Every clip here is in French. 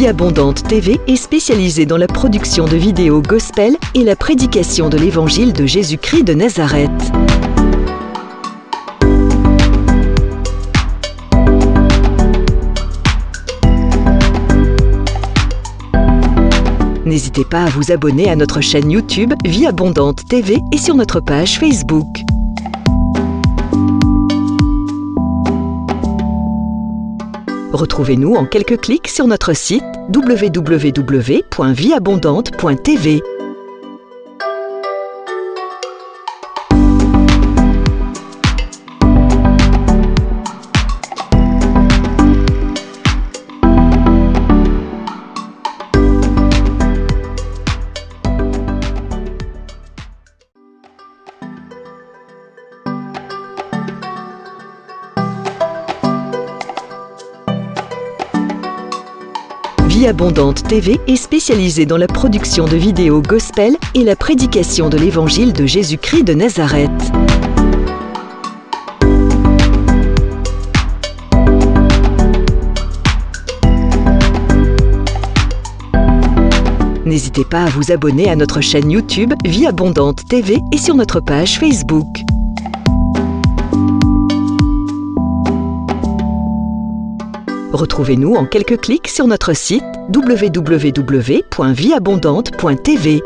Vie Abondante TV est spécialisée dans la production de vidéos gospel et la prédication de l'évangile de Jésus-Christ de Nazareth. N'hésitez pas à vous abonner à notre chaîne YouTube Vie Abondante TV et sur notre page Facebook. Retrouvez-nous en quelques clics sur notre site www.vieabondante.tv. Vie Abondante TV est spécialisée dans la production de vidéos gospel et la prédication de l'évangile de Jésus-Christ de Nazareth. N'hésitez pas à vous abonner à notre chaîne YouTube Vie Abondante TV et sur notre page Facebook. Retrouvez-nous en quelques clics sur notre site www.vieabondante.tv.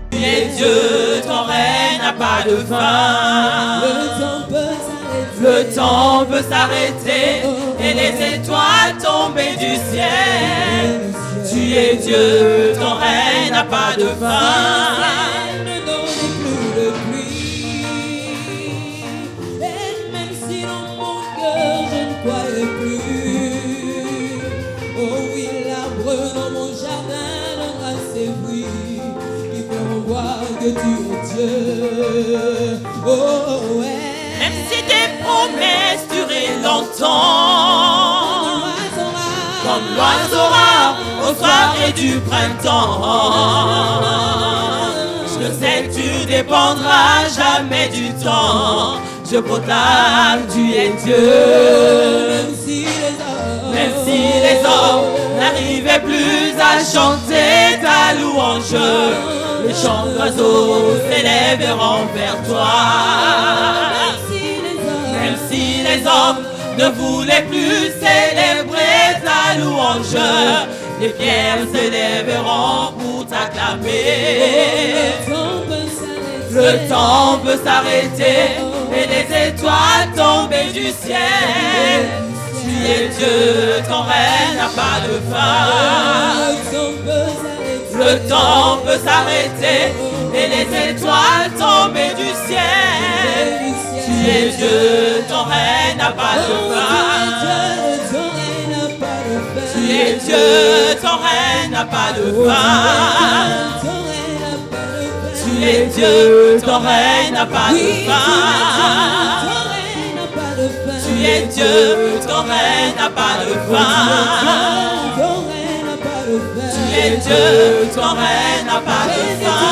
Tu es Dieu, ton règne n'a pas de fin. Le temps peut s'arrêter et les étoiles tomber du ciel. Tu es Dieu, ton règne n'a pas de fin. Ne donne plus de pluie. Et même si dans mon cœur je ne croyais plus, oh oui, l'arbre dans mon jardin donnera ses fruits. Ils feront voir que tu es Dieu. Oh ouais. Même si tes promesses durent longtemps, comme l'oiseau rare aux soirées du printemps, je sais que tu dépendras jamais du temps. Je proclame, tu es Dieu. Même si les hommes n'arrivaient plus à chanter ta louange, les chants d'oiseaux s'élèveront vers toi. Même si les hommes ne voulaient plus célébrer ta louange, les pierres s'élèveront pour t'acclamer. Le temps peut s'arrêter et les étoiles tomber du ciel. Tu es Dieu, ton règne n'a pas de fin. Le temps peut s'arrêter et les étoiles tomber du ciel. Tu es Dieu, ton règne n'a pas de fin. Tu es Dieu, ton règne n'a pas de fin. Tu es Dieu, ton règne n'a pas de fin. Tu es Dieu, ton règne n'a pas de fin. Tu es Dieu, ton règne n'a pas de fin.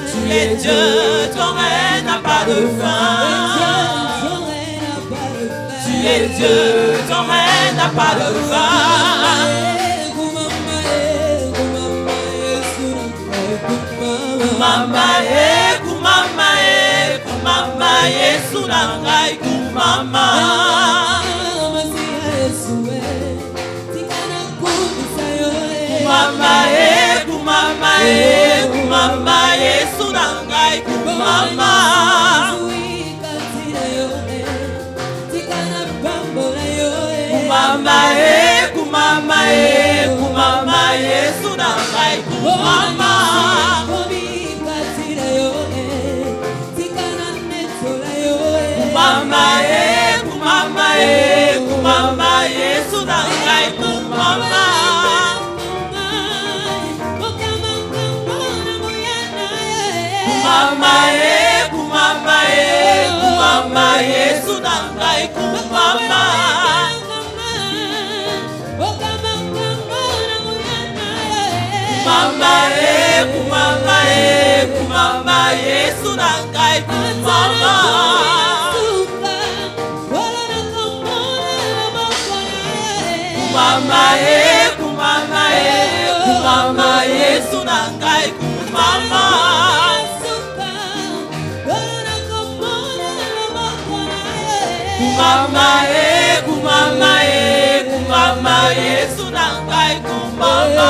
Tu es Dieu, ton règne n'a pas de fin. Tu es Dieu, ton règne n'a pas de fin. Kumama kumama kumama Yesu nangai kumama. Kumama kumama Yesu nangai kumama. Kumama kumama Yesu nangai kumama. Kumama Yesu nangai kumama. Kumama kumama Yesu nangai kumama. Yesu nangai kumama. Kumama Yesu nangai kumama. Kumama Yesu nangai kumama.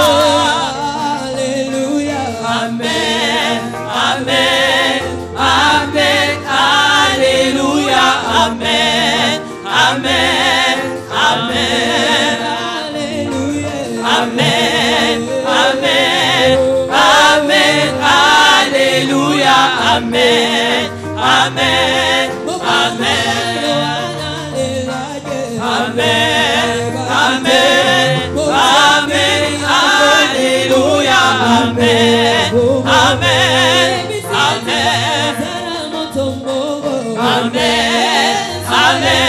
Hallelujah. Amen. Amen. Amen. Alléluia. Amen. Amen. Amen. Amen. Amen. Amen. Alléluia. Amen. Amen. Amen. Amen. Amen. Amen. Alléluia. Amen. Amen. Amen. Amen. Amen.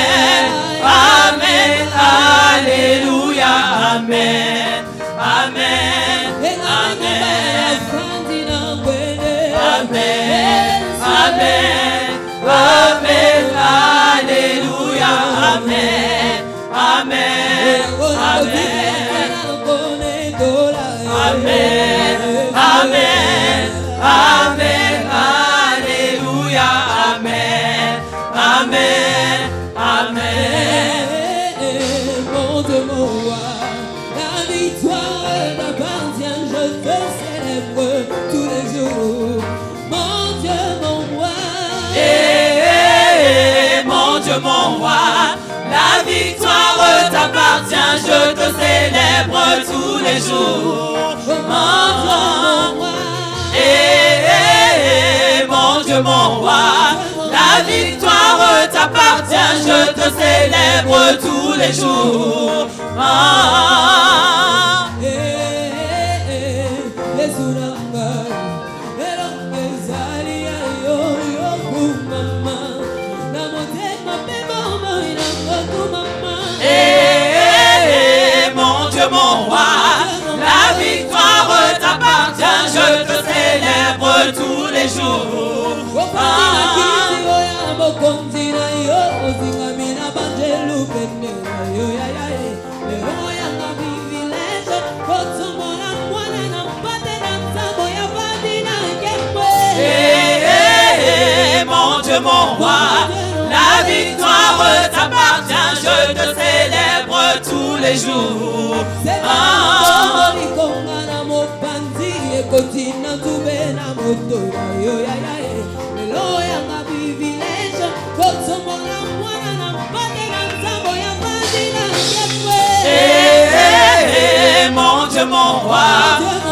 Amen. Alléluia. Amen. Amen. Amen. Amen. Amen. Amen. Alléluia. Amen. Amen. Amen. Amen. Amen. Amen. Alléluia. Amen. Amen. Amen. Mon Dieu, mon roi, la victoire t'appartient, je te célèbre tous les jours. Mon Dieu, mon roi. Mon Dieu, mon roi, la victoire t'appartient, je te célèbre tous les jours. Mon Dieu, mon roi, la victoire t'appartient, je te célèbre tous les jours. Mon Dieu, mon roi, la victoire t'appartient, je te célèbre tous les jours. Mon Dieu, mon roi, la victoire t'appartient, je te célèbre tous les jours. Mon Dieu, mon roi,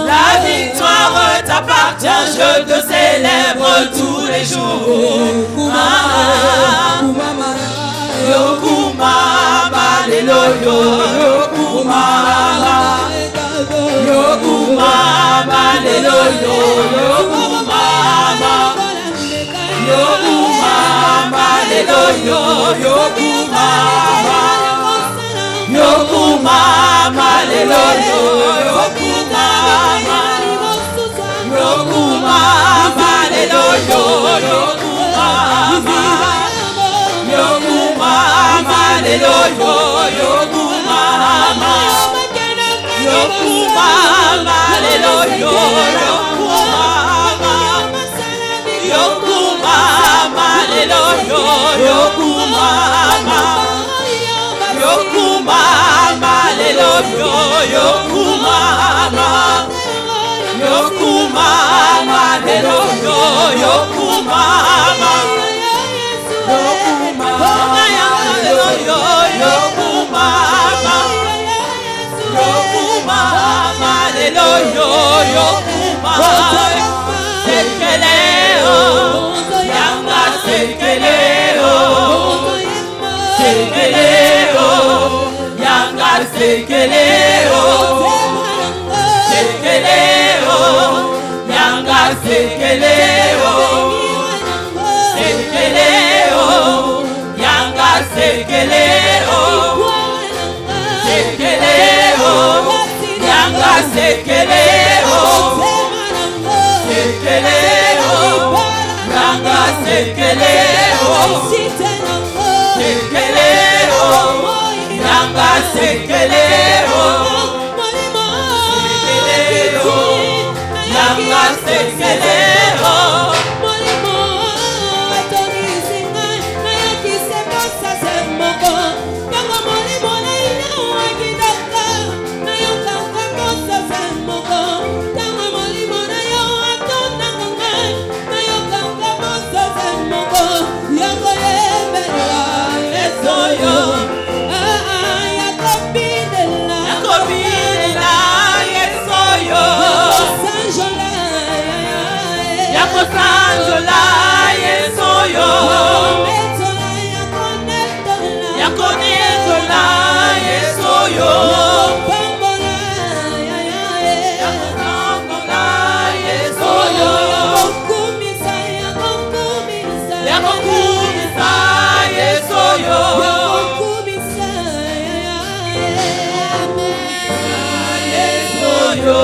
la victoire t'appartient, je te célèbre tous les jours. Yokumama, Leloyo, Yokumama, Yokumama, Leloyo, Yokumama, Yokumama, Leloyo, Yokumama, Yokumama, Leloyo, Yokumama, Yokumama, Leloyo, Yokumama, Yokumama, Leloyo, Yokumama, Yokumama, Leloyo, Yokumama, Yokumama, Leloyo, Yokumama, Yokumama, Leloyo, Yokumama, Yokumama, Leloyo, Yokumama, Yokumama, Leloyo, Yokumama, Yokumama, Leloyo, Yokumama, Sekeleo, Yanga Sekeleo, Sekeleo, Yanga Sekeleo, Sekeleo, Yanga Sekeleo, Sekeleo, Yanga Sekeleo, Sekeleo, Yanga sekeleo, sekeleo, nanga sekeleo, sekeleo, nanga sekeleo, sekeleo, nanga sekeleo. Sanjola yesoyo, yakonetola yesoyo, yakonetola yesoyo, yakonkumisa yesoyo, yesoyo.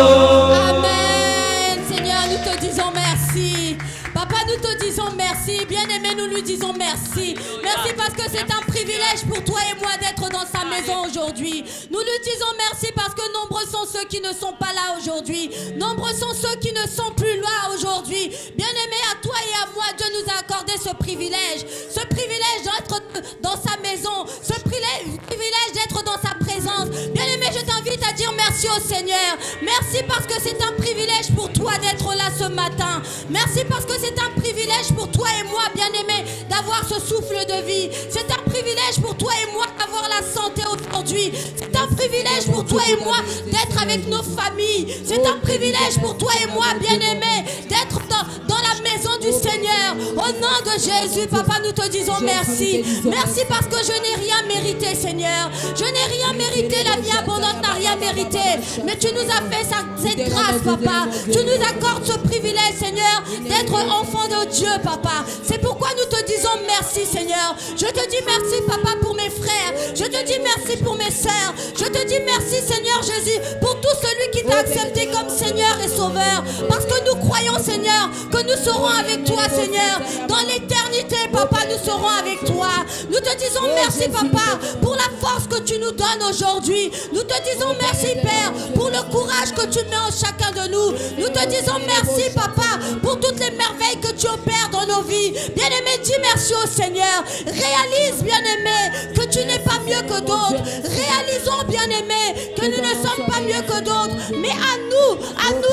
Bien-aimé, nous lui disons merci. Merci parce que c'est un privilège pour toi et moi d'être dans sa maison aujourd'hui. Nous lui disons merci parce que nombreux sont ceux qui ne sont pas là aujourd'hui. Nombreux sont ceux qui ne sont plus là aujourd'hui. Bien-aimé, à toi et à moi, Dieu nous a accordé ce privilège. Ce privilège d'être dans sa maison. Ce privilège d'être dans sa présence. Bien-aimé, je t'invite à dire merci au Seigneur. Merci parce que c'est un privilège pour toi d'être là ce matin. Merci parce que c'est un privilège pour toi et moi, bien-aimé, d'avoir ce souffle de vie. C'est un privilège pour toi et moi d'avoir la santé aujourd'hui. C'est un privilège pour toi et moi d'être avec nos familles. C'est un privilège pour toi et moi, bien-aimé, d'être dans la maison du Seigneur. Au nom de Jésus, Papa, nous te disons merci. Merci parce que je n'ai rien mérité, Seigneur. Je n'ai rien mérité, la vie abondante n'a rien mérité. Mais tu nous as fait cette grâce, Papa. Tu nous accordes ce privilège, Seigneur, d'être enfant de Dieu, Papa. C'est pourquoi nous te disons merci, Seigneur. Je te dis merci, Papa, pour mes frères. Je te dis merci pour mes sœurs. Je te dis merci, Seigneur Jésus, pour tout celui qui t'a accepté comme Seigneur et Sauveur. Parce que nous croyons, Seigneur, que nous serons avec toi, Seigneur. Dans l'éternité, Papa, nous serons avec toi. Nous te disons merci, Papa, pour la force que tu nous donnes aujourd'hui. Nous te disons merci, Père, pour le courage que tu mets en chacun de nous. Nous te disons merci, Papa, pour toutes les merveilles que tu opères dans nos vies. Bien-aimé, dis merci au Seigneur. Réalise, bien-aimé, que tu n'es pas mieux que d'autres. Réalisons, bien-aimé, que nous ne sommes pas mieux que d'autres. Mais à nous,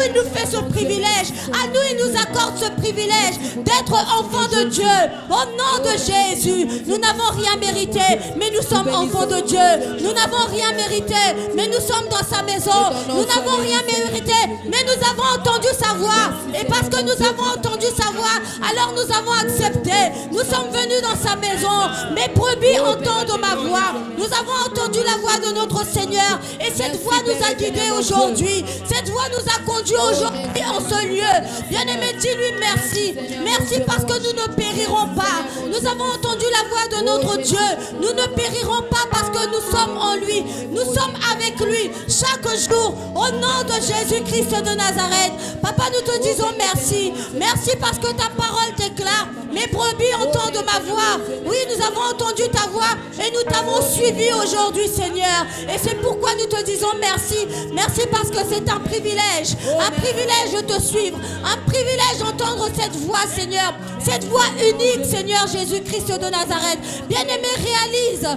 il nous fait ce privilège. À nous, il nous accorde ce privilège d'être enfants de Dieu. Au nom de Jésus, nous n'avons rien mérité, mais nous sommes enfants de Dieu. Nous n'avons rien mérité, mais nous sommes dans sa maison. Nous n'avons rien mérité, mais nous avons entendu sa voix. Et parce que nous avons entendu sa voix, alors nous avons accepté. Nous sommes venus dans sa maison. Mes brebis entendent ma voix. Nous avons entendu la voix de notre Seigneur. Et cette voix nous a guidés aujourd'hui. Cette voix nous a conduits aujourd'hui en ce lieu. Bien-aimé, dis-lui merci. Merci parce que nous ne périrons pas. Nous avons entendu la voix de notre Dieu. Nous ne périrons pas parce que nous sommes en lui. Nous sommes avec lui chaque jour. Au nom de Jésus-Christ de Nazareth. Papa, nous te disons merci. Merci parce que ta parole déclare: mes brebis entendent ma voix. Oui, nous avons entendu ta voix et nous t'avons suivi aujourd'hui, Seigneur. Et c'est pourquoi nous te disons merci. Merci parce que c'est un privilège. Un privilège de te suivre. Un privilège d'entendre cette voix, Seigneur. Cette voix unique, Seigneur Jésus-Christ de Nazareth. Bien-aimé, réalise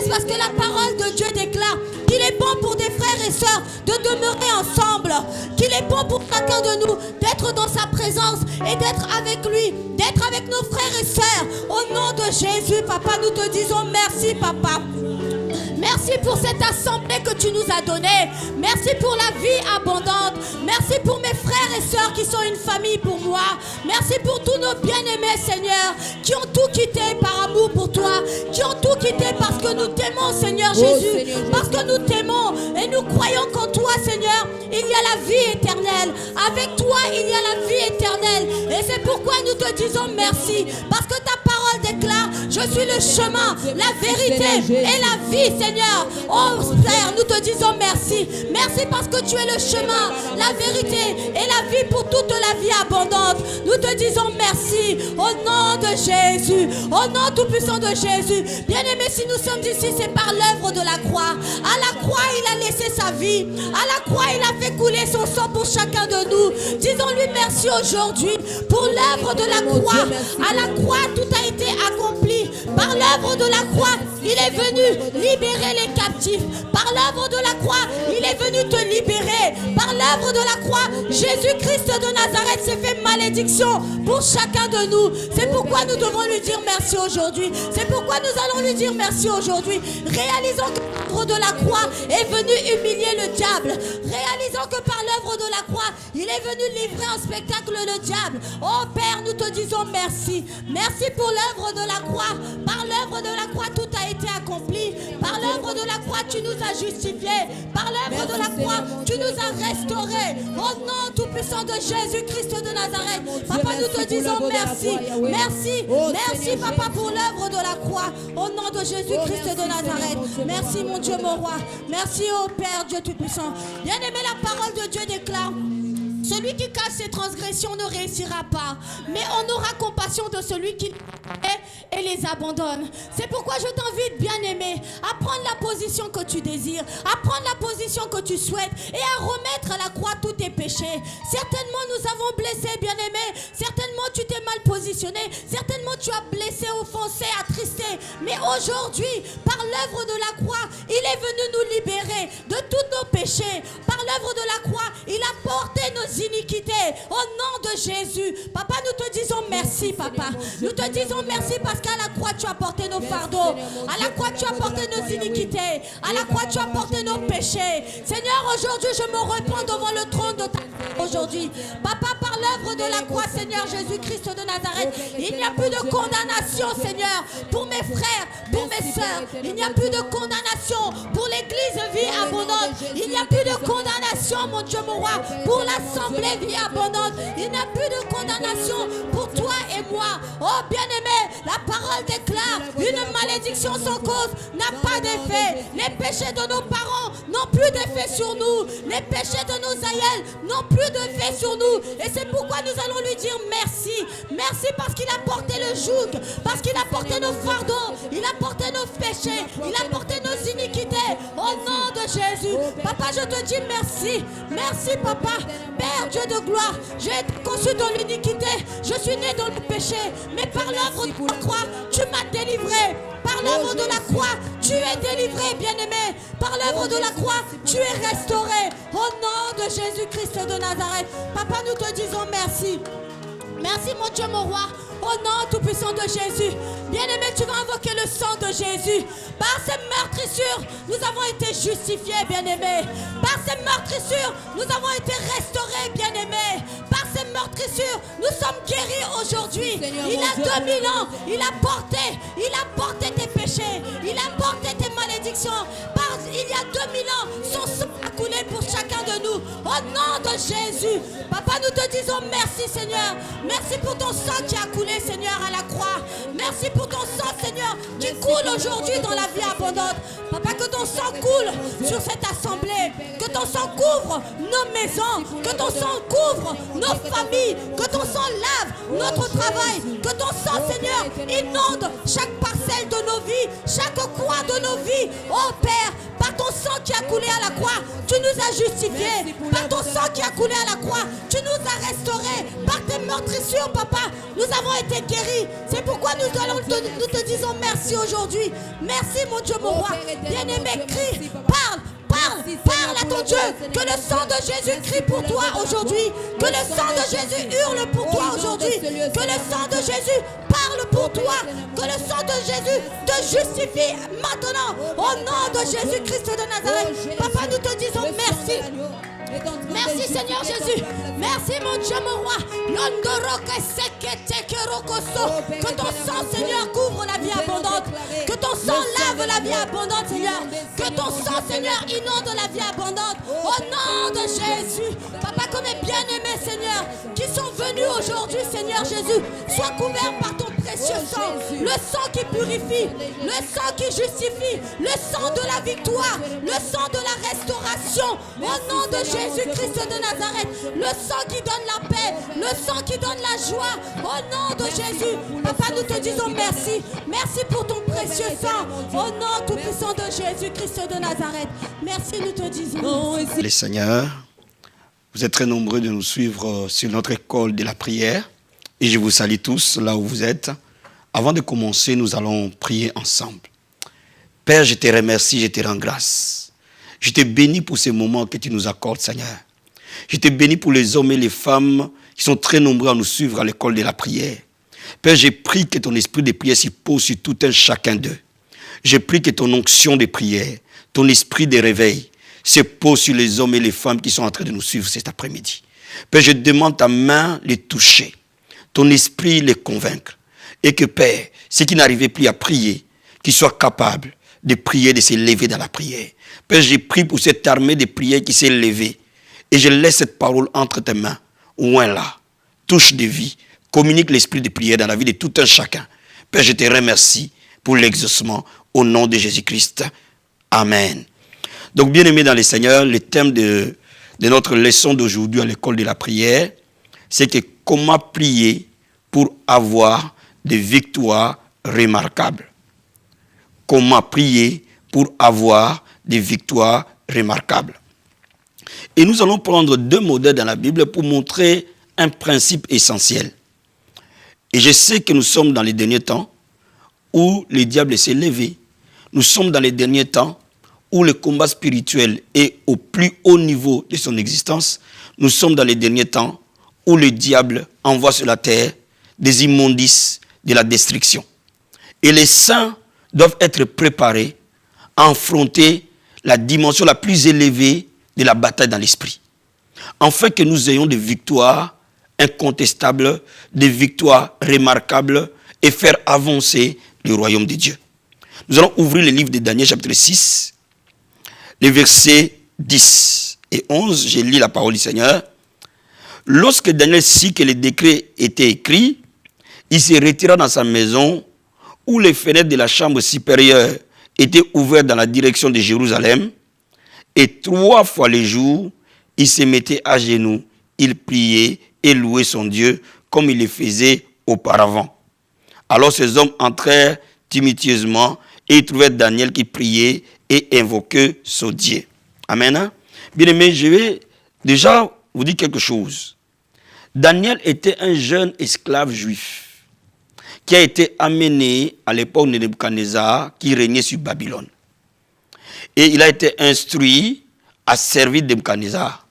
parce que la parole de Dieu déclare qu'il est bon pour des frères et sœurs de demeurer ensemble. Qu'il est bon pour chacun de nous d'être dans sa présence et d'être avec lui, d'être avec nos frères et sœurs. Au nom de Jésus, Papa, nous te disons merci, Papa. Merci pour cette assemblée que tu nous as donnée. Merci pour la vie abondante. Merci pour mes frères et sœurs qui sont une famille pour moi. Merci pour tous nos bien-aimés, Seigneur, qui ont tout quitté par amour pour toi, qui ont tout quitté parce que nous t'aimons, Seigneur Jésus, parce que nous t'aimons et nous croyons qu'en toi, Seigneur, il y a la vie éternelle. Avec toi, il y a la vie éternelle. Et c'est pourquoi nous te disons merci, parce que ta parole déclare: je suis le chemin, la vérité et la vie, Seigneur. Oh Père, nous te disons merci. Merci parce que tu es le chemin, la vérité et la vie pour toute la vie abondante. Nous te disons merci au nom de Jésus, au nom tout-puissant de Jésus. Bien-aimés, si nous sommes ici, c'est par l'œuvre de la croix. À la croix, il a laissé sa vie. À la croix, il a fait couler son sang pour chacun de nous. Disons-lui merci aujourd'hui pour l'œuvre de la croix. À la croix, tout a été accompli. Par l'œuvre de la croix, il est venu libérer les captifs. Par l'œuvre de la croix, il est venu te libérer. Par l'œuvre de la croix, Jésus-Christ de Nazareth s'est fait malédiction pour chacun de nous. C'est pourquoi nous devons lui dire merci aujourd'hui. C'est pourquoi nous allons lui dire merci aujourd'hui. Réalisons que l'œuvre de la croix est venu humilier le diable. Réalisons que par l'œuvre de la croix, il est venu livrer en spectacle le diable. Oh Père, nous te disons merci. Merci pour l'œuvre de la croix. Par l'œuvre de la croix, tout a été accompli. Par l'œuvre de la croix, tu nous as justifiés. Par l'œuvre de la croix, tu nous as restaurés. Au nom tout-puissant de Jésus-Christ de Nazareth. Papa, nous te disons merci. Merci. Merci, Papa, pour l'œuvre de la croix. Au nom de Jésus-Christ de Nazareth. Merci, mon Dieu, mon roi. Merci, ô Père, Dieu tout-puissant. Bien-aimé, la parole de Dieu déclare: celui qui cache ses transgressions ne réussira pas, mais on aura compassion de celui qui est et les abandonne. C'est pourquoi je t'invite, bien-aimé, à prendre la position que tu désires, à prendre la position que tu souhaites et à remettre à la croix tous tes péchés. Certainement nous avons blessé, bien-aimé, certainement tu t'es mal positionné, certainement tu as blessé, offensé, attristé, mais aujourd'hui, par l'œuvre de la croix, il est venu nous libérer de tous nos péchés. Par l'œuvre de la croix, il a porté nos iniquités. Au nom de Jésus, Papa, nous te disons merci, Papa. Nous te disons merci parce qu'à la croix, tu as porté nos fardeaux. À la croix, tu as porté nos iniquités. À la croix, tu as porté nos péchés. Seigneur, aujourd'hui, je me répands devant le trône de ta aujourd'hui. Papa, par l'œuvre de la croix, Seigneur Jésus-Christ de Nazareth, il n'y a plus de condamnation, Seigneur, pour mes frères, pour mes sœurs. Il n'y a plus de condamnation pour l'église vie abondante. Il n'y a plus de condamnation, mon Dieu, mon roi, pour l'assemblée vie abondante. Il n'y a plus de condamnation pour toi et moi. Oh, bien-aimé, la parole déclare: une malédiction sans cause n'a pas d'effet. Les péchés de nos parents n'ont plus d'effet sur nous. Les péchés de nos aïeuls n'ont plus d'effet sur nous. Et c'est pourquoi nous allons lui dire merci. Merci parce qu'il a porté le joug, parce qu'il a porté nos fardeaux, il a porté nos péchés, il a porté nos iniquités. Au nom de Jésus, Papa, je te dis merci. Merci, Papa. Père Dieu de gloire, j'ai été conçu dans l'iniquité, je suis né dans le péché, mais par l'œuvre de la croix, tu m'as délivré. Par l'œuvre de la croix, tu es délivré, bien-aimé. Par l'œuvre de la croix, tu es restauré. Au nom de Jésus-Christ de Nazareth. Papa, nous te disons merci. Merci, mon Dieu, mon roi. Au nom tout-puissant de Jésus. Bien-aimé, tu vas invoquer le sang de Jésus. Par ces meurtrissures, nous avons été justifiés, bien-aimé. Par ces meurtrissures, nous avons été restaurés, bien-aimé. Par ces meurtrissures, nous sommes guéris aujourd'hui. Il a 2000 ans, il a porté tes péchés. Il a porté tes malédictions. Il y a 2000 ans, son sang a coulé pour chacun de nous. Au nom de Jésus. Papa, nous te disons merci, Seigneur. Merci pour ton sang qui a coulé, Seigneur, à la croix. Merci pour ton sang, Seigneur, qui coule aujourd'hui dans la vie abondante. Papa, que ton sang coule sur cette assemblée. Que ton sang couvre nos maisons. Que ton sang couvre nos familles. Que ton sang lave notre travail. Que ton sang, Seigneur, inonde chaque parcelle de nos vies, chaque coin de nos vies. Oh Père, par ton sang qui a coulé à la croix, tu nous as justifiés. Par ton sang qui a coulé à la croix, tu nous as restaurés. Par tes meurtrissures, Papa, nous avons été guéris. C'est pourquoi nous te disons merci aujourd'hui. Merci, mon Dieu, mon roi. Bien-aimé, crie, parle à ton Dieu. Que le sang de Jésus crie pour toi aujourd'hui. Que le sang de Jésus hurle pour toi aujourd'hui. Que le sang de Jésus parle pour toi. Que le sang de Jésus te justifie maintenant. Au nom de Jésus-Christ de Nazareth. Papa, nous te disons merci. Merci, Seigneur Jésus. Merci, mon Dieu, mon roi. Que ton sang, Seigneur, couvre la vie abondante. Que ton sang lave la vie abondante, Seigneur. Que ton sang, Seigneur, inonde la vie abondante. Au nom de Jésus. Papa, comme est bien-aimé, Seigneur, qui sont venus aujourd'hui, Seigneur Jésus, sois couvert par ton précieux précieux sang, le sang qui purifie, le sang qui justifie, le sang de la victoire, le sang de la restauration, au nom de Jésus-Christ de Nazareth, le sang qui donne la paix, le sang qui donne la joie, au nom de Jésus. Papa, nous te disons merci, merci pour ton précieux sang, au nom tout-puissant de Jésus-Christ de Nazareth. Merci, nous te disons. Les Seigneurs, vous êtes très nombreux de nous suivre sur notre école de la prière et je vous salue tous là où vous êtes. Avant de commencer, nous allons prier ensemble. Père, je te remercie, je te rends grâce. Je te bénis pour ces moments que tu nous accordes, Seigneur. Je te bénis pour les hommes et les femmes qui sont très nombreux à nous suivre à l'école de la prière. Père, j'ai prie que ton esprit de prière s'y pose sur tout un chacun d'eux. Je prie que ton onction de prière, ton esprit de réveil, se pose sur les hommes et les femmes qui sont en train de nous suivre cet après-midi. Père, je demande ta main les toucher, ton esprit les convaincre. Et que, Père, ceux qui n'arrivaient plus à prier, qu'ils soient capables de prier, de se lever dans la prière. Père, j'ai prié pour cette armée de prière qui s'est levée. Et je laisse cette parole entre tes mains, loin là. Touche de vie, communique l'esprit de prière dans la vie de tout un chacun. Père, je te remercie pour l'exaucement au nom de Jésus-Christ. Amen. Donc, bien-aimés dans le Seigneur, le thème de notre leçon d'aujourd'hui à l'école de la prière, c'est que comment prier pour avoir des victoires remarquables. Comment prier pour avoir des victoires remarquables. Et nous allons prendre deux modèles dans la Bible pour montrer un principe essentiel. Et je sais que nous sommes dans les derniers temps où le diable s'est levé. Nous sommes dans les derniers temps où le combat spirituel est au plus haut niveau de son existence. Nous sommes dans les derniers temps où le diable envoie sur la terre des immondices, de la destruction. Et les saints doivent être préparés à affronter la dimension la plus élevée de la bataille dans l'esprit. Afin que nous ayons des victoires incontestables, des victoires remarquables et faire avancer le royaume de Dieu. Nous allons ouvrir le livre de Daniel chapitre 6, les versets 10 et 11. Je lis la parole du Seigneur. Lorsque Daniel sut que le décret était écrit, il se retira dans sa maison où les fenêtres de la chambre supérieure étaient ouvertes dans la direction de Jérusalem. Et 3 fois le jour, il se mettait à genoux, il priait et louait son Dieu comme il le faisait auparavant. Alors ces hommes entrèrent tumultueusement et ils trouvèrent Daniel qui priait et invoquait son Dieu. Amen. Bien aimé, je vais déjà vous dire quelque chose. Daniel était un jeune esclave juif qui a été amené à l'époque de Nebuchadnezzar qui régnait sur Babylone. Et il a été instruit à servir Nebuchadnezzar.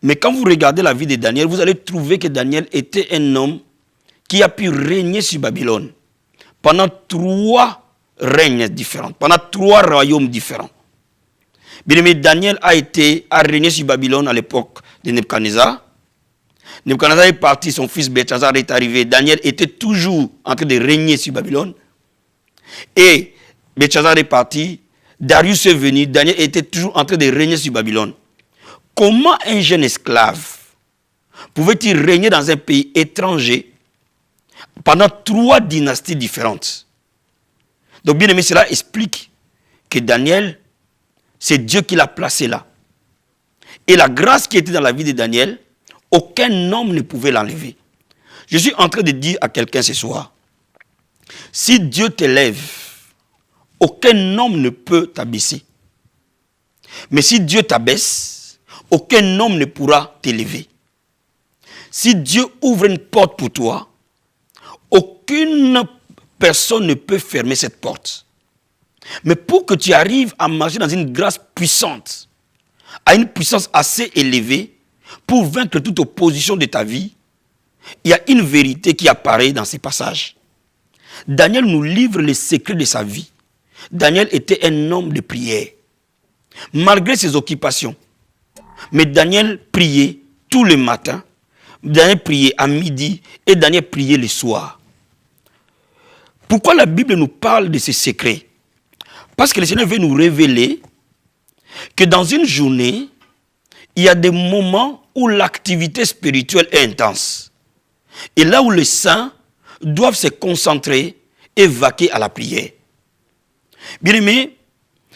Mais quand vous regardez la vie de Daniel, vous allez trouver que Daniel était un homme qui a pu régner sur Babylone pendant 3 règnes différents, pendant 3 royaumes différents. Bien aimé, Daniel a régné sur Babylone à l'époque de Nebuchadnezzar. Nebuchadnezzar est parti, son fils Belshazar est arrivé. Daniel était toujours en train de régner sur Babylone. Et Belshazar est parti, Darius est venu, Daniel était toujours en train de régner sur Babylone. Comment un jeune esclave pouvait-il régner dans un pays étranger pendant 3 dynasties différentes? Donc bien aimé, cela explique que Daniel, c'est Dieu qui l'a placé là. Et la grâce qui était dans la vie de Daniel, aucun homme ne pouvait l'enlever. Je suis en train de dire à quelqu'un ce soir, si Dieu t'élève, aucun homme ne peut t'abaisser. Mais si Dieu t'abaisse, aucun homme ne pourra t'élever. Si Dieu ouvre une porte pour toi, aucune personne ne peut fermer cette porte. Mais pour que tu arrives à marcher dans une grâce puissante, à une puissance assez élevée, pour vaincre toute opposition de ta vie, il y a une vérité qui apparaît dans ces passages. Daniel nous livre les secrets de sa vie. Daniel était un homme de prière, malgré ses occupations. Mais Daniel priait tous les matins, Daniel priait à midi et Daniel priait le soir. Pourquoi la Bible nous parle de ces secrets? Parce que le Seigneur veut nous révéler que dans une journée, il y a des moments où l'activité spirituelle est intense. Et là où les saints doivent se concentrer et vaquer à la prière. Bien-aimé,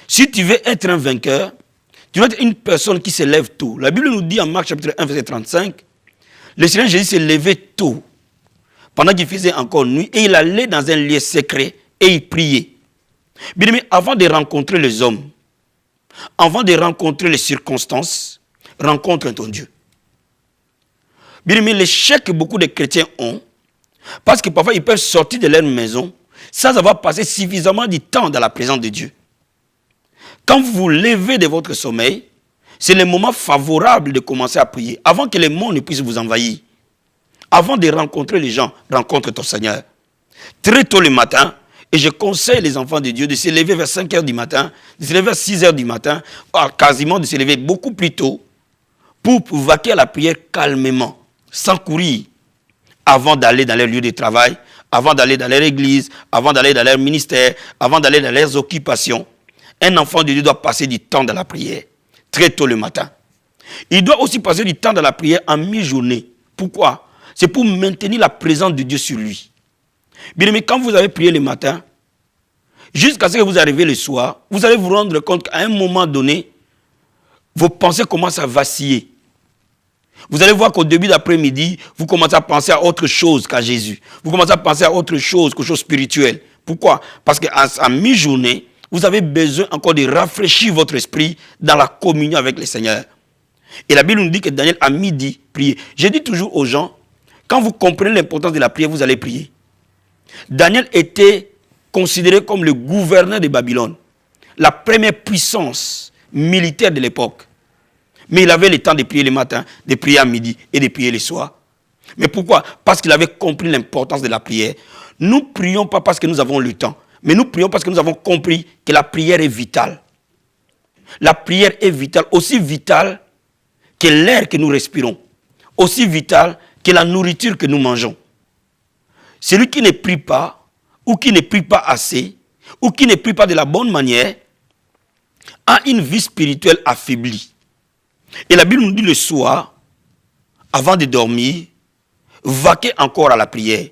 si tu veux être un vainqueur, tu dois être une personne qui se lève tôt. La Bible nous dit en Marc chapitre 1, verset 35, le Seigneur Jésus s'est levé tôt, pendant qu'il faisait encore nuit, et il allait dans un lieu secret et il priait. Bien-aimé, avant de rencontrer les hommes, avant de rencontrer les circonstances, rencontre ton Dieu. Bien-aimé, l'échec que beaucoup de chrétiens ont, parce que parfois ils peuvent sortir de leur maison sans avoir passé suffisamment de temps dans la présence de Dieu. Quand vous vous levez de votre sommeil, c'est le moment favorable de commencer à prier, avant que le monde ne puisse vous envahir. Avant de rencontrer les gens, rencontre ton Seigneur. Très tôt le matin, et je conseille les enfants de Dieu de se lever vers 5 heures du matin, de se lever à 6 heures du matin, quasiment de se lever beaucoup plus tôt, pour vaquer à la prière calmement, sans courir, avant d'aller dans leur lieu de travail, avant d'aller dans leur église, avant d'aller dans leur ministère, avant d'aller dans leurs occupations. Un enfant de Dieu doit passer du temps dans la prière, très tôt le matin. Il doit aussi passer du temps dans la prière en mi-journée. Pourquoi? C'est pour maintenir la présence de Dieu sur lui. Bien aimé, quand vous avez prié le matin, jusqu'à ce que vous arrivez le soir, vous allez vous rendre compte qu'à un moment donné, vos pensées commencent à vaciller. Vous allez voir qu'au début d'après-midi, vous commencez à penser à autre chose qu'à Jésus. Vous commencez à penser à autre chose qu'aux choses spirituelles. Pourquoi? Parce qu'à mi-journée, vous avez besoin encore de rafraîchir votre esprit dans la communion avec le Seigneur. Et la Bible nous dit que Daniel, à midi, priait. Je dis toujours aux gens, quand vous comprenez l'importance de la prière, vous allez prier. Daniel était considéré comme le gouverneur de Babylone, la première puissance militaire de l'époque. Mais il avait le temps de prier le matin, de prier à midi et de prier le soir. Mais pourquoi? Parce qu'il avait compris l'importance de la prière. Nous ne prions pas parce que nous avons le temps, mais nous prions parce que nous avons compris que la prière est vitale. La prière est vitale, aussi vitale que l'air que nous respirons, aussi vitale que la nourriture que nous mangeons. Celui qui ne prie pas, ou qui ne prie pas assez, ou qui ne prie pas de la bonne manière, a une vie spirituelle affaiblie. Et la Bible nous dit le soir, avant de dormir, vaquez encore à la prière.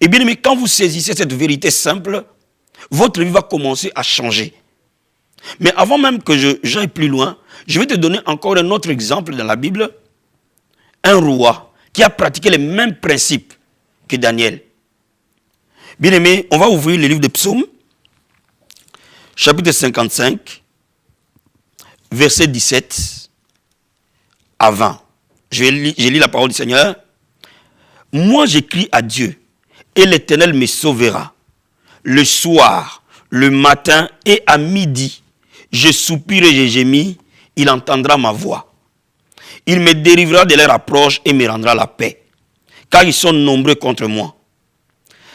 Et bien aimé, quand vous saisissez cette vérité simple, votre vie va commencer à changer. Mais avant même que j'aille plus loin, je vais te donner encore un autre exemple dans la Bible. Un roi qui a pratiqué les mêmes principes que Daniel. Bien aimé, on va ouvrir le livre de Psaumes, chapitre 55, verset 17 à 20. Je lis la parole du Seigneur. Moi, j'écris à Dieu, et l'Éternel me sauvera. Le soir, le matin et à midi, je soupire et je gémis, il entendra ma voix. Il me délivrera de leur approche et me rendra la paix, car ils sont nombreux contre moi.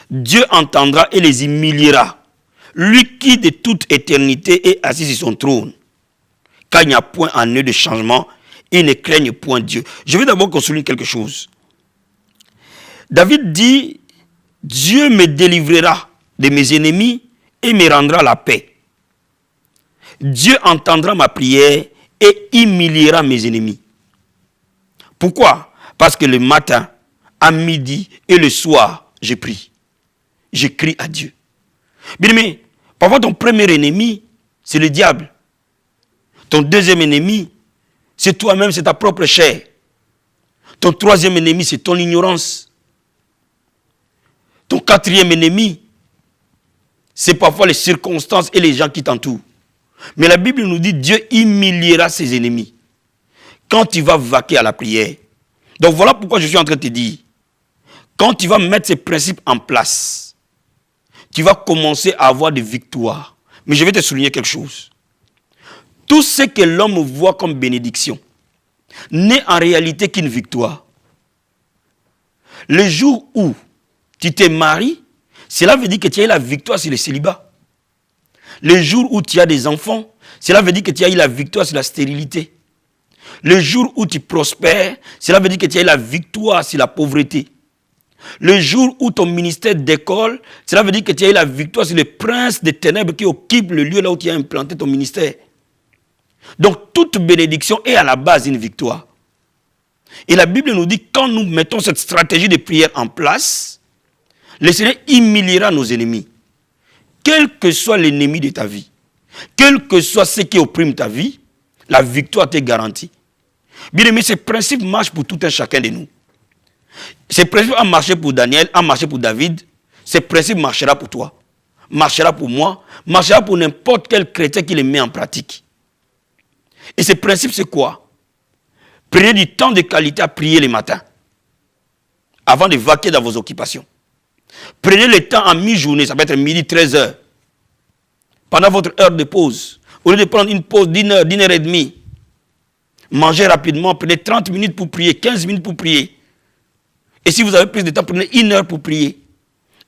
Dieu entendra et les humiliera, lui qui de toute éternité est assis sur son trône, car il n'y a point en eux de changement, ils ne craignent point Dieu. Je vais d'abord qu'on souligne quelque chose. David dit, Dieu me délivrera de mes ennemis et me rendra la paix. Dieu entendra ma prière et humiliera mes ennemis. Pourquoi? Parce que le matin, à midi et le soir, je prie. Je crie à Dieu. Bien aimé, parfois ton premier ennemi, c'est le diable. Ton deuxième ennemi, c'est toi-même, c'est ta propre chair. Ton troisième ennemi, c'est ton ignorance. Ton quatrième ennemi, c'est parfois les circonstances et les gens qui t'entourent. Mais la Bible nous dit, Dieu humiliera ses ennemis quand tu vas vaquer à la prière. Donc voilà pourquoi je suis en train de te dire, quand tu vas mettre ces principes en place, tu vas commencer à avoir des victoires. Mais je vais te souligner quelque chose. Tout ce que l'homme voit comme bénédiction n'est en réalité qu'une victoire. Le jour où tu te maries, cela veut dire que tu as eu la victoire sur le célibat. Le jour où tu as des enfants, cela veut dire que tu as eu la victoire sur la stérilité. Le jour où tu prospères, cela veut dire que tu as eu la victoire sur la pauvreté. Le jour où ton ministère décolle, cela veut dire que tu as eu la victoire sur le prince des ténèbres qui occupe le lieu là où tu as implanté ton ministère. Donc toute bénédiction est à la base une victoire. Et la Bible nous dit, quand nous mettons cette stratégie de prière en place, Le Seigneur humiliera nos ennemis. Quel que soit l'ennemi de ta vie, quel que soit ce qui opprime ta vie, la victoire t'est garantie. Bien aimé, ce principe marche pour tout un chacun de nous. Ce principe a marché pour Daniel, a marché pour David. Ce principe marchera pour toi, marchera pour moi, marchera pour n'importe quel chrétien qui le met en pratique. Et ce principe, c'est quoi? Prenez du temps de qualité à prier le matin, avant de vaquer dans vos occupations. Prenez le temps en mi-journée, ça peut être midi, 13h, pendant votre heure de pause. Au lieu de prendre une pause d'1 heure, d'1 heure et demie, mangez rapidement, prenez 30 minutes pour prier, 15 minutes pour prier. Et si vous avez plus de temps, prenez 1 heure pour prier.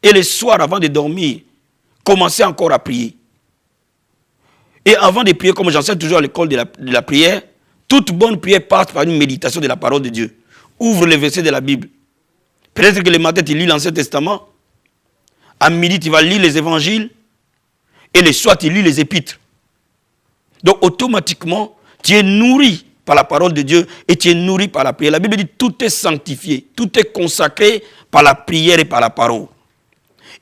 Et le soir, avant de dormir, commencez encore à prier. Et avant de prier, comme j'enseigne toujours à l'école de la prière, toute bonne prière passe par une méditation de la parole de Dieu. Ouvre les versets de la Bible. Peut-être que le matin, tu lis l'Ancien Testament. À midi, tu vas lire les évangiles. Et le soir, tu lis les épîtres. Donc, automatiquement, tu es nourri par la parole de Dieu et tu es nourri par la prière. La Bible dit tout est sanctifié, tout est consacré par la prière et par la parole.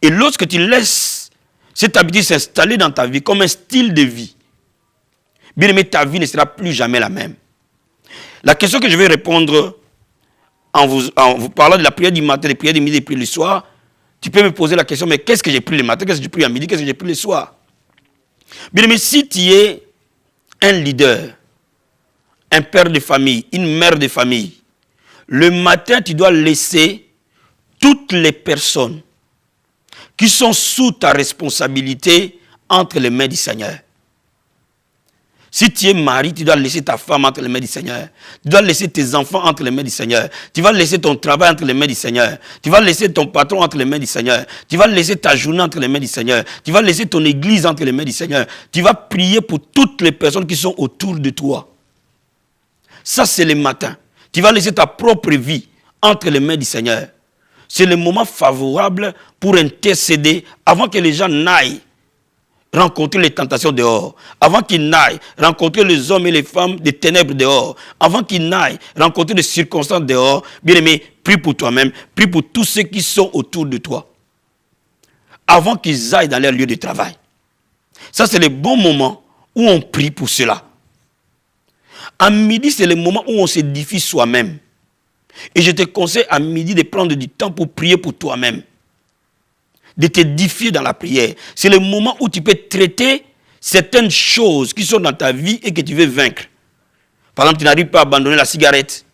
Et lorsque tu laisses cette habitude s'installer dans ta vie comme un style de vie, bien aimé, ta vie ne sera plus jamais la même. La question que je vais répondre en vous parlant de la prière du matin, des prières du midi et des prières du soir, tu peux me poser la question, mais qu'est-ce que j'ai pris le matin, qu'est-ce que j'ai pris à midi, qu'est-ce que j'ai pris le soir? Bien aimé, si tu es un leader, un père de famille, une mère de famille, le matin, tu dois laisser toutes les personnes qui sont sous ta responsabilité entre les mains du Seigneur. Si tu es mari, tu dois laisser ta femme entre les mains du Seigneur. Tu dois laisser tes enfants entre les mains du Seigneur. Tu vas laisser ton travail entre les mains du Seigneur. Tu vas laisser ton patron entre les mains du Seigneur. Tu vas laisser ta journée entre les mains du Seigneur. Tu vas laisser ton église entre les mains du Seigneur. Tu vas prier pour toutes les personnes qui sont autour de toi. Ça, c'est le matin. Tu vas laisser ta propre vie entre les mains du Seigneur. C'est le moment favorable pour intercéder avant que les gens n'aillent rencontrer les tentations dehors, avant qu'ils n'aillent rencontrer les hommes et les femmes des ténèbres dehors, avant qu'ils n'aillent rencontrer les circonstances dehors. Bien aimé, prie pour toi-même, prie pour tous ceux qui sont autour de toi, avant qu'ils aillent dans leur lieu de travail. Ça, c'est le bon moment où on prie pour cela. À midi, c'est le moment où on s'édifie soi-même. Et je te conseille à midi de prendre du temps pour prier pour toi-même, de t'édifier dans la prière. C'est le moment où tu peux traiter certaines choses qui sont dans ta vie et que tu veux vaincre. Par exemple, tu n'arrives pas à abandonner la cigarette,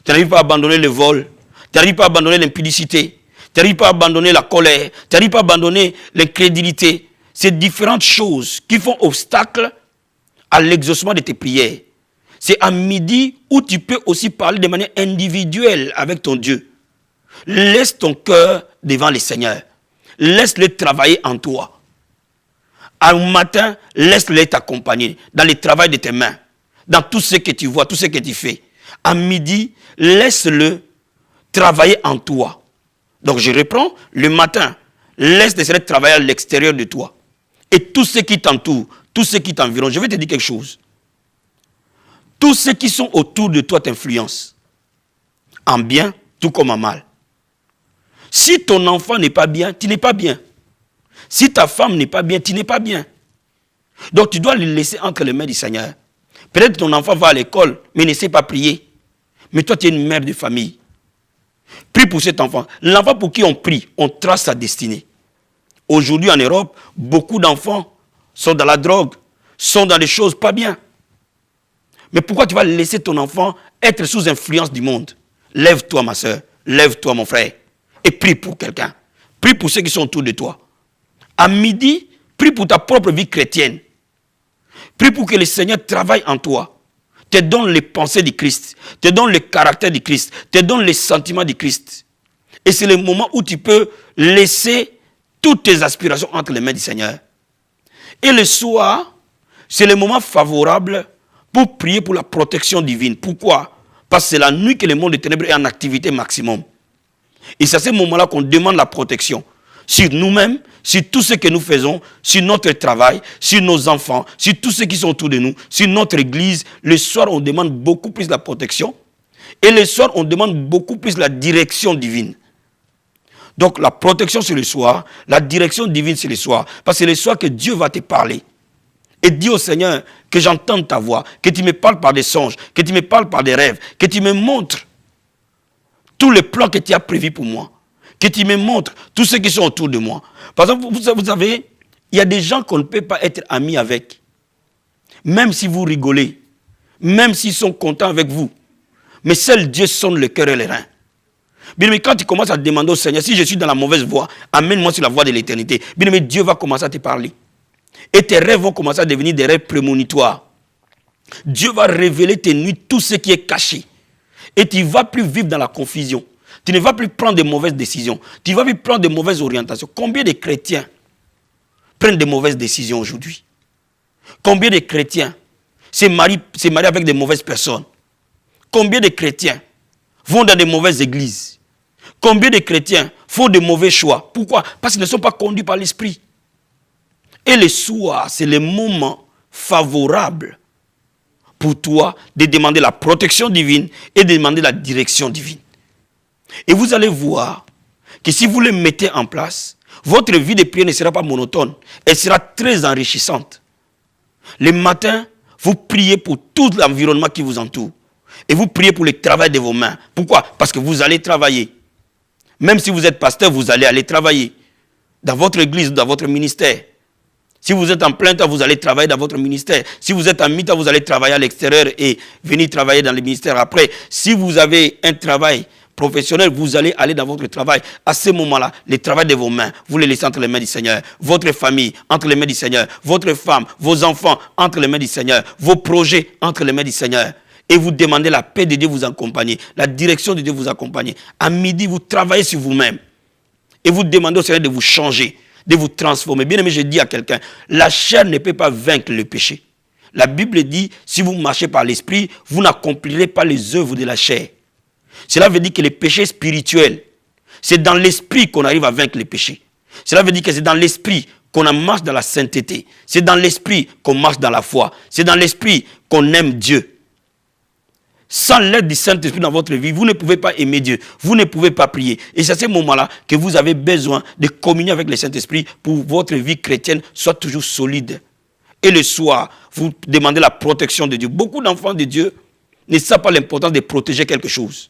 tu n'arrives pas à abandonner le vol, tu n'arrives pas à abandonner l'impudicité, tu n'arrives pas à abandonner la colère, tu n'arrives pas à abandonner l'incrédulité. C'est différentes choses qui font obstacle à l'exaucement de tes prières. C'est à midi où tu peux aussi parler de manière individuelle avec ton Dieu. Laisse ton cœur devant le Seigneur. Laisse-le travailler en toi. Au matin, laisse-le t'accompagner dans le travail de tes mains, dans tout ce que tu vois, tout ce que tu fais. À midi, laisse-le travailler en toi. Donc je reprends, le matin, laisse le Seigneur travailler à l'extérieur de toi. Et tout ce qui t'entoure, tout ce qui t'environne, je vais te dire quelque chose. Tous ceux qui sont autour de toi t'influencent, en bien tout comme en mal. Si ton enfant n'est pas bien, tu n'es pas bien. Si ta femme n'est pas bien, tu n'es pas bien. Donc tu dois le laisser entre les mains du Seigneur. Peut-être que ton enfant va à l'école, mais ne sait pas prier. Mais toi, tu es une mère de famille. Prie pour cet enfant. L'enfant pour qui on prie, on trace sa destinée. Aujourd'hui en Europe, beaucoup d'enfants sont dans la drogue, sont dans des choses pas bien. Mais pourquoi tu vas laisser ton enfant être sous influence du monde? Lève-toi, ma soeur. Lève-toi, mon frère. Et prie pour quelqu'un. Prie pour ceux qui sont autour de toi. À midi, prie pour ta propre vie chrétienne. Prie pour que le Seigneur travaille en toi. Te donne les pensées du Christ. Te donne le caractère du Christ. Te donne les sentiments du Christ. Et c'est le moment où tu peux laisser toutes tes aspirations entre les mains du Seigneur. Et le soir, c'est le moment favorable pour prier pour la protection divine. Pourquoi? Parce que c'est la nuit que le monde des ténèbres est en activité maximum. Et c'est à ce moment-là qu'on demande la protection sur nous-mêmes, sur tout ce que nous faisons, sur notre travail, sur nos enfants, sur tous ceux qui sont autour de nous, sur notre église. Le soir, on demande beaucoup plus la protection. Et le soir, on demande beaucoup plus la direction divine. Donc la protection c'est le soir, la direction divine c'est le soir. Parce que c'est le soir que Dieu va te parler. Et dis au Seigneur que j'entende ta voix, que tu me parles par des songes, que tu me parles par des rêves, que tu me montres tous les plans que tu as prévus pour moi, que tu me montres tous ceux qui sont autour de moi. Par exemple, vous savez, il y a des gens qu'on ne peut pas être amis avec. Même si vous rigolez, même s'ils sont contents avec vous. Mais seul Dieu sonde le cœur et les reins. Bien aimé, quand tu commences à demander au Seigneur, si je suis dans la mauvaise voie, amène-moi sur la voie de l'éternité. Bien aimé, Dieu va commencer à te parler. Et tes rêves vont commencer à devenir des rêves prémonitoires. Dieu va révéler tes nuits, tout ce qui est caché. Et tu ne vas plus vivre dans la confusion. Tu ne vas plus prendre de mauvaises décisions. Tu ne vas plus prendre de mauvaises orientations. Combien de chrétiens prennent de mauvaises décisions aujourd'hui? Combien de chrétiens se marient avec de mauvaises personnes? Combien de chrétiens vont dans de mauvaises églises? Combien de chrétiens font de mauvais choix? Pourquoi? Parce qu'ils ne sont pas conduits par l'esprit. Et le soir, c'est le moment favorable pour toi de demander la protection divine et de demander la direction divine. Et vous allez voir que si vous le mettez en place, votre vie de prière ne sera pas monotone, elle sera très enrichissante. Le matin, vous priez pour tout l'environnement qui vous entoure. Et vous priez pour le travail de vos mains. Pourquoi? Parce que vous allez travailler. Même si vous êtes pasteur, vous allez aller travailler. Dans votre église, dans votre ministère. Si vous êtes en plein temps, vous allez travailler dans votre ministère. Si vous êtes en mi-temps, vous allez travailler à l'extérieur et venir travailler dans le ministère après. Si vous avez un travail professionnel, vous allez aller dans votre travail. À ce moment-là, le travail de vos mains, vous les laissez entre les mains du Seigneur. Votre famille, entre les mains du Seigneur. Votre femme, vos enfants, entre les mains du Seigneur. Vos projets, entre les mains du Seigneur. Et vous demandez la paix de Dieu vous accompagner, la direction de Dieu vous accompagner. À midi, vous travaillez sur vous-même. Et vous demandez au Seigneur de vous changer, de vous transformer. Bien aimé, je dis à quelqu'un, la chair ne peut pas vaincre le péché. La Bible dit, si vous marchez par l'esprit, vous n'accomplirez pas les œuvres de la chair. Cela veut dire que le péché spirituel, c'est dans l'esprit qu'on arrive à vaincre le péché. Cela veut dire que c'est dans l'esprit qu'on marche dans la sainteté. C'est dans l'esprit qu'on marche dans la foi. C'est dans l'esprit qu'on aime Dieu. Sans l'aide du Saint-Esprit dans votre vie, vous ne pouvez pas aimer Dieu. Vous ne pouvez pas prier. Et c'est à ce moment-là que vous avez besoin de communier avec le Saint-Esprit pour que votre vie chrétienne soit toujours solide. Et le soir, vous demandez la protection de Dieu. Beaucoup d'enfants de Dieu ne savent pas l'importance de protéger quelque chose.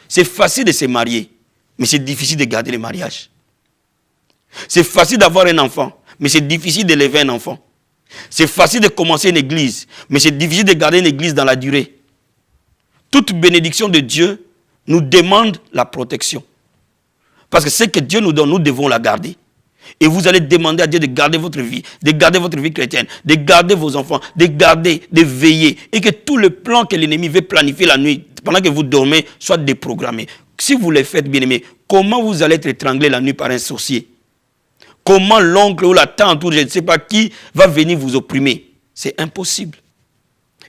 C'est facile de se marier, mais c'est difficile de garder le mariage. C'est facile d'avoir un enfant, mais c'est difficile d'élever un enfant. C'est facile de commencer une église, mais c'est difficile de garder une église dans la durée. Toute bénédiction de Dieu nous demande la protection. Parce que ce que Dieu nous donne, nous devons la garder. Et vous allez demander à Dieu de garder votre vie chrétienne, de garder vos enfants, de garder, de veiller. Et que tout le plan que l'ennemi veut planifier la nuit, pendant que vous dormez, soit déprogrammé. Si vous le faites, bien aimé, comment vous allez être étranglé la nuit par un sorcier? Comment l'oncle ou la tante ou je ne sais pas qui va venir vous opprimer? C'est impossible.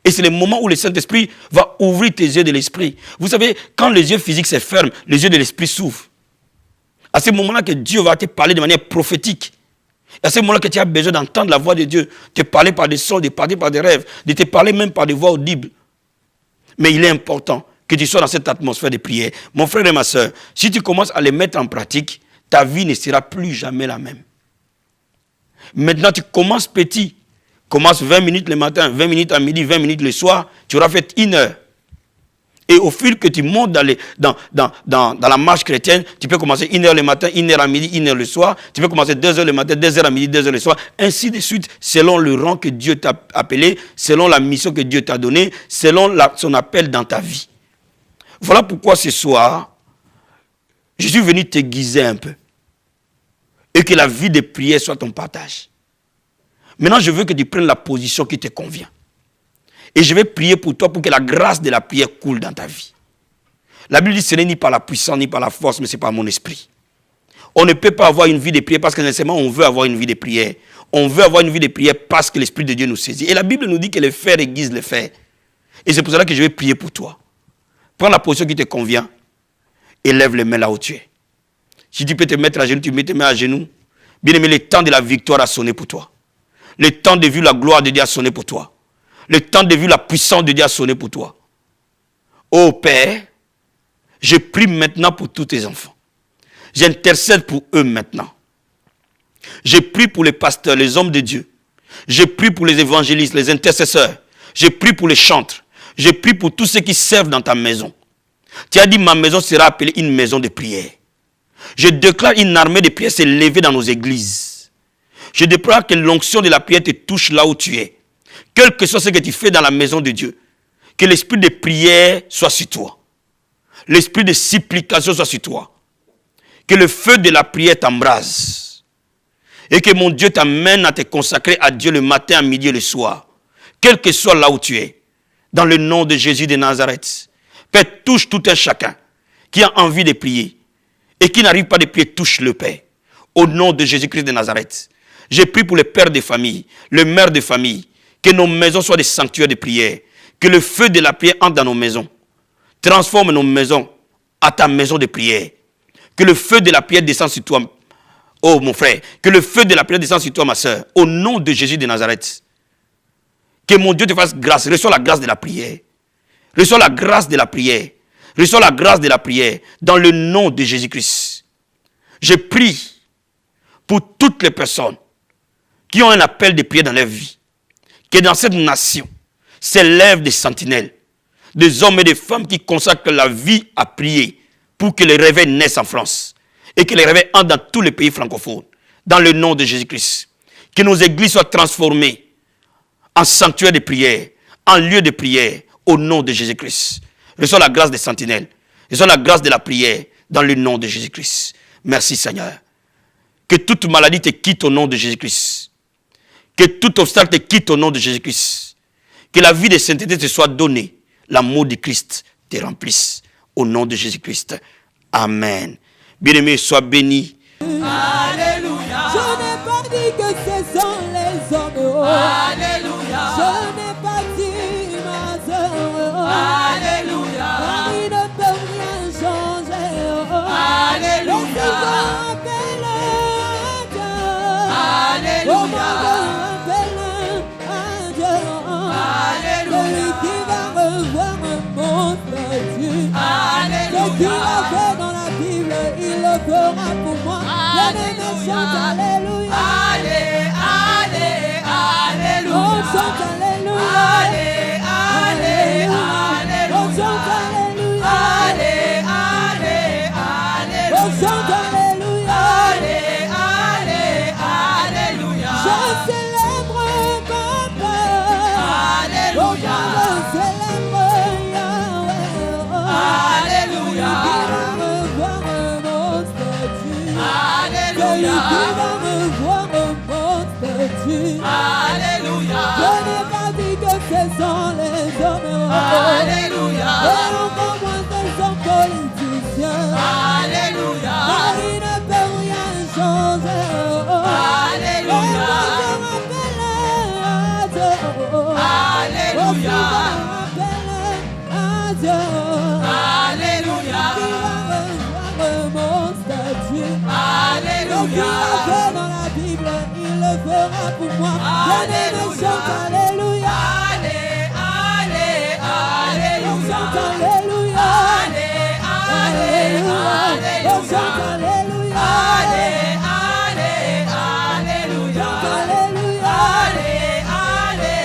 Et c'est le moment où le Saint-Esprit va ouvrir tes yeux de l'esprit. Vous savez, quand les yeux physiques se ferment, les yeux de l'esprit s'ouvrent. À ce moment-là que Dieu va te parler de manière prophétique. Et à ce moment-là que tu as besoin d'entendre la voix de Dieu, te parler par des sons, de parler par des rêves, de te parler même par des voix audibles. Mais il est important que tu sois dans cette atmosphère de prière. Mon frère et ma soeur, si tu commences à les mettre en pratique, ta vie ne sera plus jamais la même. Maintenant, tu commences petit. Commence 20 minutes le matin, 20 minutes à midi, 20 minutes le soir, tu auras fait 1 heure. Et au fil que tu montes dans la marche chrétienne, tu peux commencer 1 heure le matin, 1 heure à midi, 1 heure le soir. Tu peux commencer 2 heures le matin, 2 heures à midi, 2 heures le soir. Ainsi de suite, selon le rang que Dieu t'a appelé, selon la mission que Dieu t'a donnée, selon son appel dans ta vie. Voilà pourquoi ce soir, je suis venu t'aiguiser un peu. Et que la vie de prière soit ton partage. Maintenant, je veux que tu prennes la position qui te convient. Et je vais prier pour toi pour que la grâce de la prière coule dans ta vie. La Bible dit que ce n'est ni par la puissance, ni par la force, mais c'est par mon esprit. On ne peut pas avoir une vie de prière parce que nécessairement on veut avoir une vie de prière. On veut avoir une vie de prière parce que l'Esprit de Dieu nous saisit. Et la Bible nous dit que le fer aiguise le fer. Et c'est pour cela que je vais prier pour toi. Prends la position qui te convient et lève les mains là où tu es. Si tu peux te mettre à genoux, tu mets tes mains à genoux. Bien aimé, le temps de la victoire a sonné pour toi. Le temps de vivre la gloire de Dieu a sonné pour toi. Le temps de vivre la puissance de Dieu a sonné pour toi. Ô Père, je prie maintenant pour tous tes enfants. J'intercède pour eux maintenant. Je prie pour les pasteurs, les hommes de Dieu. Je prie pour les évangélistes, les intercesseurs. Je prie pour les chantres. Je prie pour tous ceux qui servent dans ta maison. Tu as dit, ma maison sera appelée une maison de prière. Je déclare une armée de prière s'élever dans nos églises. Je déclare que l'onction de la prière te touche là où tu es. Quel que soit ce que tu fais dans la maison de Dieu. Que l'esprit de prière soit sur toi. L'esprit de supplication soit sur toi. Que le feu de la prière t'embrase. Et que mon Dieu t'amène à te consacrer à Dieu le matin, à midi et le soir. Quel que soit là où tu es. Dans le nom de Jésus de Nazareth. Père, touche tout un chacun qui a envie de prier. Et qui n'arrive pas de prier, touche le Père. Au nom de Jésus-Christ de Nazareth. Je prie pour les pères de famille, les mères de famille. Que nos maisons soient des sanctuaires de prière. Que le feu de la prière entre dans nos maisons. Transforme nos maisons à ta maison de prière. Que le feu de la prière descende sur toi. Oh mon frère. Que le feu de la prière descende sur toi ma soeur. Au nom de Jésus de Nazareth. Que mon Dieu te fasse grâce. Reçois la grâce de la prière. Reçois la grâce de la prière. Reçois la grâce de la prière. Dans le nom de Jésus-Christ. Je prie pour toutes les personnes qui ont un appel de prière dans leur vie. Que dans cette nation s'élèvent des sentinelles. Des hommes et des femmes qui consacrent la vie à prier pour que les réveils naissent en France et que les réveils entrent dans tous les pays francophones. Dans le nom de Jésus-Christ. Que nos églises soient transformées en sanctuaire de prière, en lieu de prière, au nom de Jésus-Christ. Reçois la grâce des sentinelles. Reçois la grâce de la prière dans le nom de Jésus-Christ. Merci Seigneur. Que toute maladie te quitte au nom de Jésus-Christ. Que tout obstacle te quitte au nom de Jésus-Christ. Que la vie de sainteté te soit donnée. L'amour de Christ te remplisse. Au nom de Jésus-Christ. Amen. Bien-aimé, sois béni. Alléluia. Je n'ai pas dit que ce sont les hommes. Alléluia. Je n'ai pas dit ma soeur. Alléluia. Il ne peut rien changer. Alléluia. Alléluia. Celui qui va revoir mon statut. Ce qu'il a fait dans la Bible, il le fera pour moi. Bien-aimé, chante Alléluia. Allez, allez, alléluia. On chante Alléluia. Allez, allez, alléluia. On chante Alléluia. Allez, allez, alléluia. On chante Alléluia. Allez, allez, alléluia. Je célèbre Papa. Alléluia. Je célèbre Yahweh. Alléluia. Celui qui va revoir mon statut. Alléluia. Je n'ai pas dit que ce sont les hommes. Alléluia. Et encore moins des hommes politiciens. Alléluia. Car il ne peut rien changer. Alléluia. Et moi je m'appelle à Dieu. Alléluia. Je m'appelle à Dieu. Alléluia. Qui va revoir mon statut. Ce qu'il Alléluia. a fait dans la Bible, il le fera pour moi. Bien-aimé, chante Alléluia. Allez, allez, On chante alléluia. Alléluia. Allez, allez, On chante alléluia. Alléluia. Allez, allez, alléluia. Alléluia. Allez,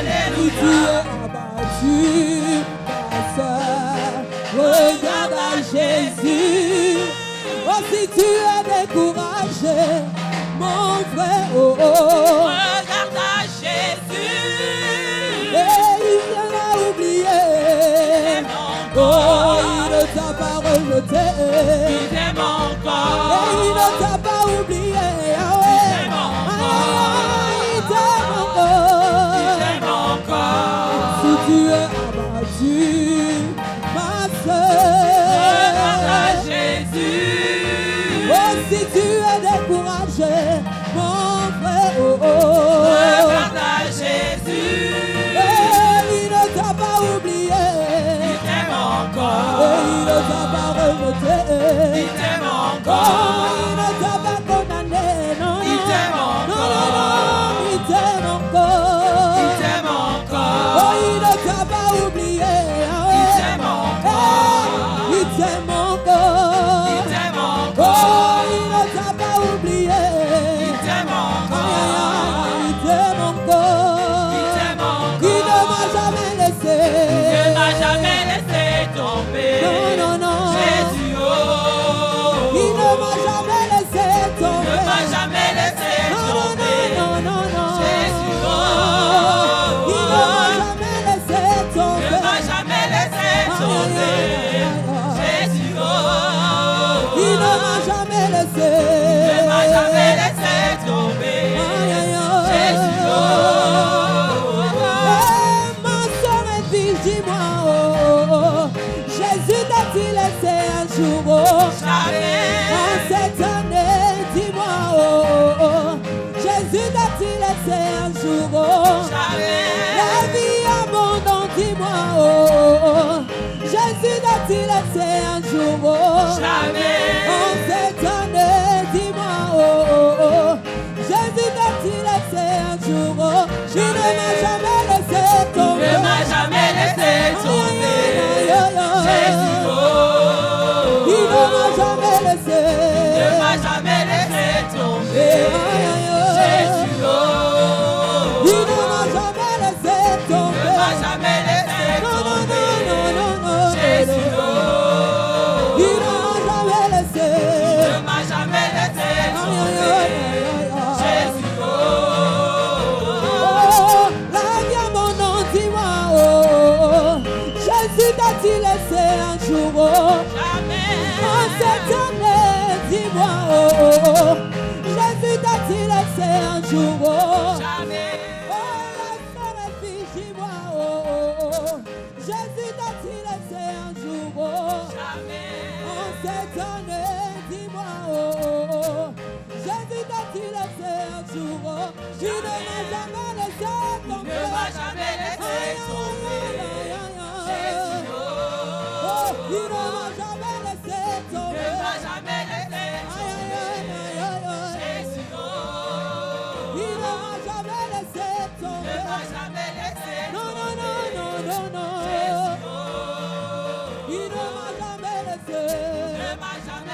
allez, Si tu alléluia. es abattu, ma soeur, regarde à Jésus. Oh, si tu es découragé, mon frère, oh, oh. Regarde à Jésus. Et il l'a oublié. Oh, il ne t'a pas rejeté. Il t'aime Et encore. il ne t'a pas oublié. Ah ouais. Il t'aime encore. Il t'aime encore. Si tu es abattu, ma Regarde à soeur. Jésus. Oh, si tu es découragé, mon frère, oh, oh. Regarde à Jésus. Et il ne t'a pas oublié. Il t'aime Et encore. il ne t'a pas rejeté. Il t'aime Oh, encore. il ne t'a pas condamné, non. Il t'aime Non, encore. non, non, il t'aime encore. Il t'aime Oh, encore. il ne t'a pas oublié. Ah ouais. Il t'aime encore. Eh, il t'aime encore. Il t'aime Oh, encore. jamais laissé. Ne m'a jamais laissé tomber. Jésus, oh. Ma soeur et fille, dis-moi, oh, oh. Jésus t'a-t-il laissé un jour, oh? Jamais. En cette année, dis-moi, oh, oh. Jésus t'a-t-il laissé un jour, oh? Jamais. La vie abondante, dis-moi, oh, oh. Jésus t'a-t-il laissé un jour, oh? Jamais. En cette année, dis-moi, oh, oh, oh. Jésus t'a-t-il laissé un jour, oh? Il ne m'a jamais laissé tomber. Ne m'a jamais laissé tomber. Jésus, oh. Il ne m'a jamais laissé. Ne m'a jamais laissé tomber. Jésus, oh. Il ne m'a jamais laissé tomber. Ne m'a jamais laissé tomber. Jésus, oh. Il ne m'a jamais laissé. Ne m'a jamais laissé tomber. Jésus, oh. La vie abondante, dis-moi, oh, oh. Jésus t'a-t-il laissé un jour, oh? Jamais. En cette année, dis-moi, oh, oh, oh. Jésus t'a-t-il laissé un jour, oh? Jamais. Oh, la sœur et fille, dis-moi, oh, oh, oh. Jésus t'a-t-il laissé un jour, oh? Jamais. En cette année, dis-moi, oh, oh, oh. Jésus t'a-t-il laissé un jour, oh? Il ne m'a jamais laissé tomber. Ne m'a jamais laissé tomber. Jésus, oh. Oh, il ne m'a jamais laissé tomber. Ne m'a jamais laissé tomber. Jésus, oh. Il ne m'a jamais laissé Ne tomber. m'a jamais laissé Non, non, tomber. non, non, non, non. Jésus, oh. Il ne m'a jamais laissé. Ne m'a jamais